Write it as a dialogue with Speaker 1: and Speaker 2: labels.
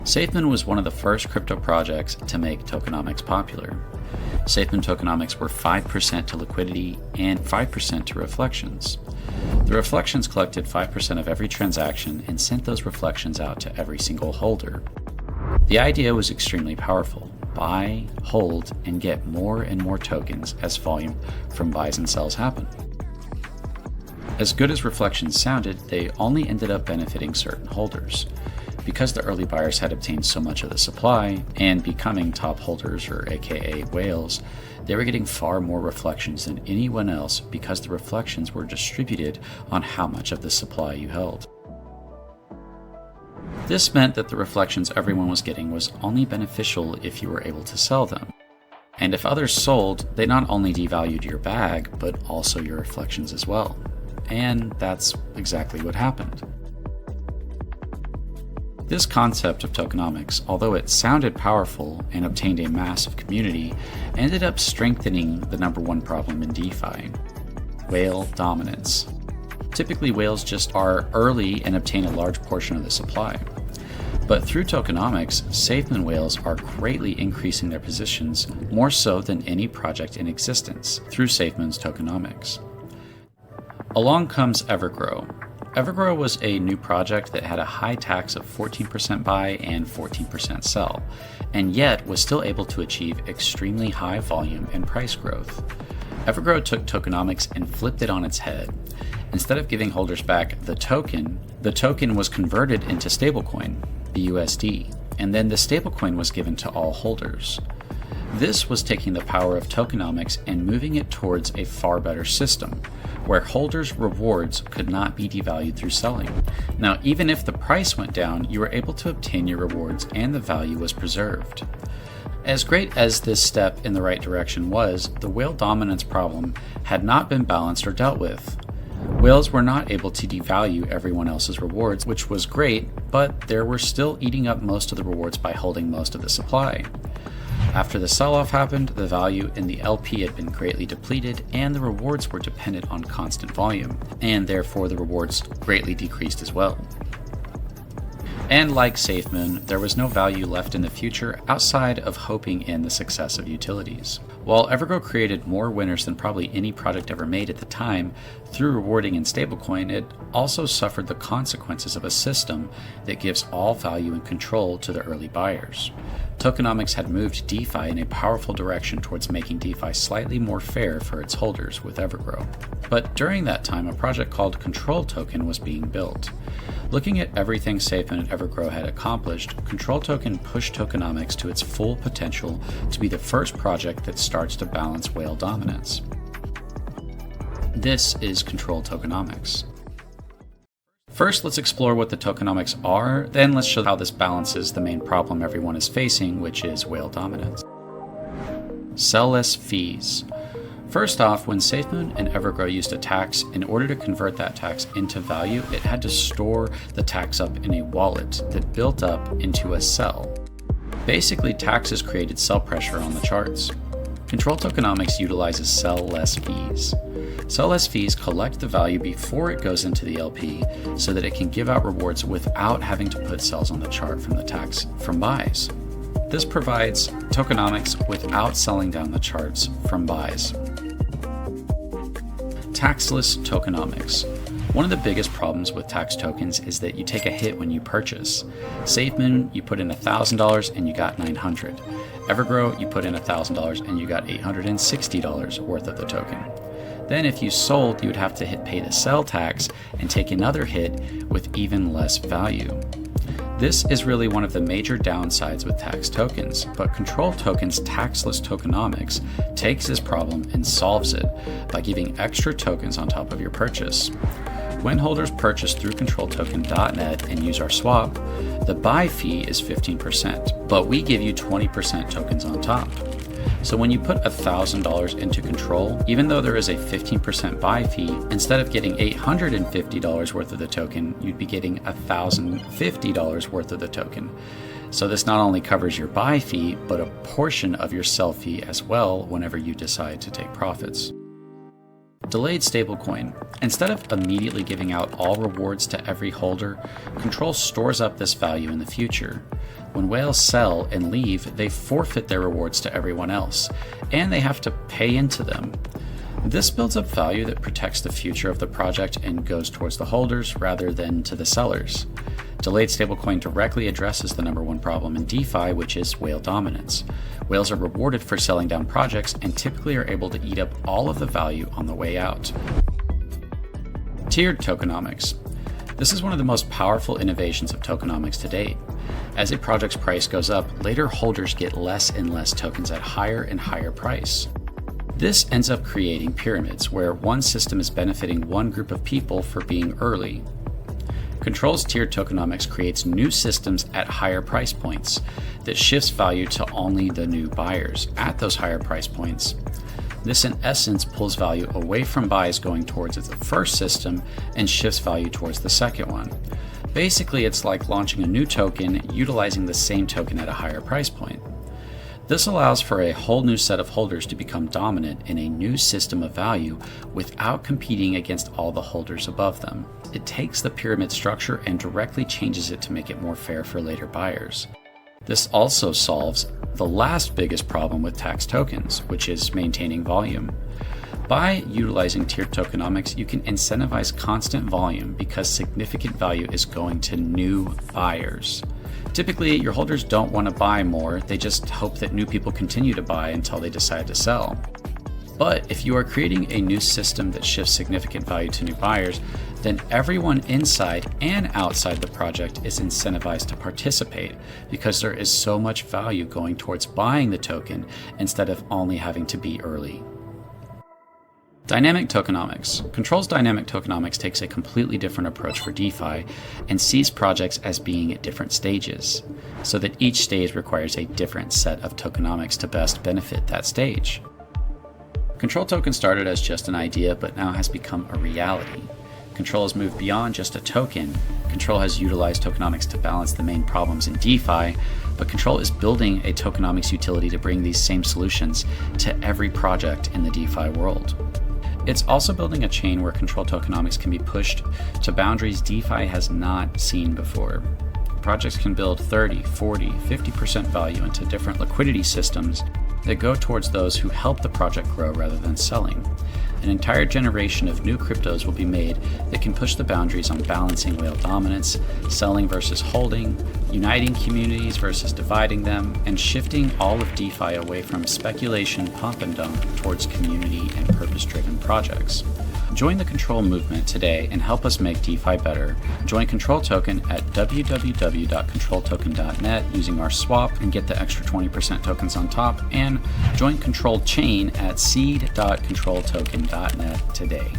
Speaker 1: Safemoon was one of the first crypto projects to make tokenomics popular. Safemoon tokenomics were 5% to liquidity and 5% to reflections. The reflections collected 5% of every transaction and sent those reflections out to every single holder. The idea was extremely powerful. Buy, hold, and get more and more tokens as volume from buys and sells happen. As good as reflections sounded, they only ended up benefiting certain holders. Because the early buyers had obtained so much of the supply and becoming top holders, or aka whales, they were getting far more reflections than anyone else because the reflections were distributed on how much of the supply you held. This meant that the reflections everyone was getting was only beneficial if you were able to sell them. And if others sold, they not only devalued your bag, but also your reflections as well. And that's exactly what happened. This concept of tokenomics, although it sounded powerful and obtained a massive community, ended up strengthening the number one problem in DeFi: whale dominance. Typically, whales just are early and obtain a large portion of the supply. But through tokenomics, Safemoon whales are greatly increasing their positions, more so than any project in existence, through Safemoons Tokenomics. Along comes Evergrow. Evergrow was a new project that had a high tax of 14% buy and 14% sell, and yet was still able to achieve extremely high volume and price growth. Evergrow took tokenomics and flipped it on its head. Instead of giving holders back the token was converted into stablecoin, the USD, and then the stablecoin was given to all holders. This was taking the power of tokenomics and moving it towards a far better system, where holders' rewards could not be devalued through selling. Now, even if the price went down, you were able to obtain your rewards and the value was preserved. As great as this step in the right direction was, the whale dominance problem had not been balanced or dealt with. Whales were not able to devalue everyone else's rewards, which was great, but they were still eating up most of the rewards by holding most of the supply. After the sell-off happened, the value in the LP had been greatly depleted and the rewards were dependent on constant volume, and therefore the rewards greatly decreased as well. And like Safemoon, there was no value left in the future outside of hoping in the success of utilities. While Evergrow created more winners than probably any project ever made at the time through rewarding in stablecoin, it also suffered the consequences of a system that gives all value and control to the early buyers. Tokenomics had moved DeFi in a powerful direction towards making DeFi slightly more fair for its holders with Evergrow. But during that time, a project called Control Token was being built. Looking at everything Safemoon and Evergrow had accomplished, Control Token pushed tokenomics to its full potential to be the first project that starts to balance whale dominance. This is Control Tokenomics. First, let's explore what the tokenomics are, then let's show how this balances the main problem everyone is facing, which is whale dominance. Sell less fees. First off, when Safemoon and Evergrow used a tax, in order to convert that tax into value, it had to store the tax up in a wallet that built up into a sell. Basically, taxes created sell pressure on the charts. Control Tokenomics utilizes sell less fees. Sell less fees collect the value before it goes into the LP so that it can give out rewards without having to put sells on the chart from the tax from buys. This provides tokenomics without selling down the charts from buys. Taxless tokenomics. One of the biggest problems with tax tokens is that you take a hit when you purchase. Safemoon, you put in $1,000 and you got $900. Evergrow, you put in $1,000 and you got $860 worth of the token. Then if you sold, you would have to pay the sell tax and take another hit with even less value. This is really one of the major downsides with tax tokens, but Control Token's taxless tokenomics takes this problem and solves it by giving extra tokens on top of your purchase. When holders purchase through ControlToken.net and use our swap, the buy fee is 15%, but we give you 20% tokens on top. So when you put $1,000 into Control, even though there is a 15% buy fee, instead of getting $850 worth of the token, you'd be getting $1,050 worth of the token. So this not only covers your buy fee, but a portion of your sell fee as well whenever you decide to take profits. Delayed stablecoin. Instead of immediately giving out all rewards to every holder, Control stores up this value in the future. When whales sell and leave, they forfeit their rewards to everyone else, and they have to pay into them. This builds up value that protects the future of the project and goes towards the holders rather than to the sellers. Delayed stablecoin directly addresses the number one problem in DeFi, which is whale dominance. Whales are rewarded for selling down projects and typically are able to eat up all of the value on the way out. Tiered tokenomics. This is one of the most powerful innovations of tokenomics to date. As a project's price goes up, later holders get less and less tokens at higher and higher price. This ends up creating pyramids where one system is benefiting one group of people for being early. Control's tiered tokenomics creates new systems at higher price points that shifts value to only the new buyers at those higher price points. This in essence pulls value away from buys going towards the first system and shifts value towards the second one. Basically, it's like launching a new token utilizing the same token at a higher price point. This allows for a whole new set of holders to become dominant in a new system of value without competing against all the holders above them. It takes the pyramid structure and directly changes it to make it more fair for later buyers. This also solves the last biggest problem with tax tokens, which is maintaining volume. By utilizing tiered tokenomics, you can incentivize constant volume because significant value is going to new buyers. Typically, your holders don't want to buy more, they just hope that new people continue to buy until they decide to sell. But if you are creating a new system that shifts significant value to new buyers, then everyone inside and outside the project is incentivized to participate because there is so much value going towards buying the token instead of only having to be early. Dynamic tokenomics. Control's dynamic tokenomics takes a completely different approach for DeFi and sees projects as being at different stages, so that each stage requires a different set of tokenomics to best benefit that stage. Control token started as just an idea, but now has become a reality. Control has moved beyond just a token. Control has utilized tokenomics to balance the main problems in DeFi, but Control is building a tokenomics utility to bring these same solutions to every project in the DeFi world. It's also building a chain where Control tokenomics can be pushed to boundaries DeFi has not seen before. Projects can build 30, 40, 50% value into different liquidity systems that go towards those who help the project grow rather than selling. An entire generation of new cryptos will be made that can push the boundaries on balancing whale dominance, selling versus holding, uniting communities versus dividing them, and shifting all of DeFi away from speculation, pump and dump towards community and purpose-driven projects. Join the Control movement today and help us make DeFi better. Join Control Token at www.controltoken.net using our swap and get the extra 20% tokens on top, and join Control Chain at seed.controltoken.net today.